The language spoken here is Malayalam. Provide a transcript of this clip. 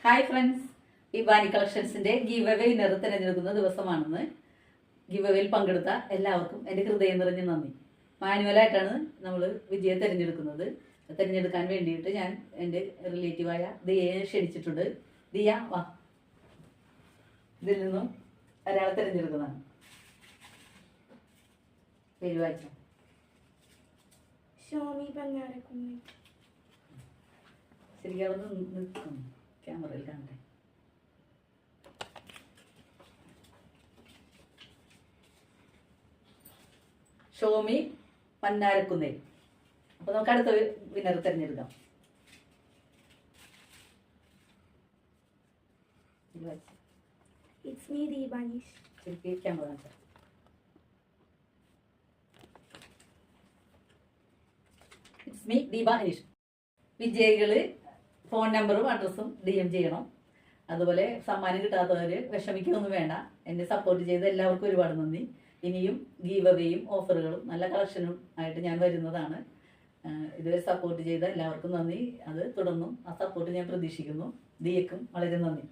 ഹായ് ഫ്രണ്ട്സ്, ഇബാനി കളക്ഷൻസിന്റെ ഗീവ് അവേ വിന്നർ തിരഞ്ഞെടുക്കുന്ന ദിവസമാണെന്ന്. ഗീവ് അവേയിൽ പങ്കെടുത്ത എല്ലാവർക്കും എൻ്റെ ഹൃദയം നിറഞ്ഞ നന്ദി. മാനുവലായിട്ടാണ് നമ്മൾ വിജയം തിരഞ്ഞെടുക്കുന്നത്. തിരഞ്ഞെടുക്കാൻ വേണ്ടിയിട്ട് ഞാൻ എൻ്റെ റിലേറ്റീവായ ദിയയെ ക്ഷണിച്ചിട്ടുണ്ട്. ദിയ വാ, ഇതിൽ നിന്നും ഒരാളെ തിരഞ്ഞെടുക്കുന്നതാണ്. പേര് വായിച്ചോ. ഷോമി പന്നാരക്കുന്ന്. ശരിക്കും അവിടെ നിൽക്കും, ക്യാമറയിൽ കാണട്ടെ. ഷോമി പന്നാരക്കുന്നേൽ. അപ്പൊ നമുക്ക് അടുത്ത വിന്നർ തിരഞ്ഞെടുക്കാം. It's me, Deebanish. ശരിക്കും ക്യാമറ കാണിച്ചാൽ. It's me Deepa Aneesh. വിജയികള് ഫോൺ നമ്പറും അഡ്രസ്സും DM ചെയ്യണം. അതുപോലെ സമ്മാനം കിട്ടാത്തവർ വിഷമിക്കൊന്നും വേണ്ട. എന്നെ സപ്പോർട്ട് ചെയ്ത എല്ലാവർക്കും ഒരുപാട് നന്ദി. ഇനിയും ഗീവ് അവേയും ഓഫറുകളും നല്ല കളക്ഷനും ആയിട്ട് ഞാൻ വരുന്നതാണ്. ഇതുവരെ സപ്പോർട്ട് ചെയ്ത എല്ലാവർക്കും നന്ദി. അത് തുടർന്നും ആ സപ്പോർട്ട് ഞാൻ പ്രതീക്ഷിക്കുന്നു. ദിയക്കും വളരെ നന്ദി.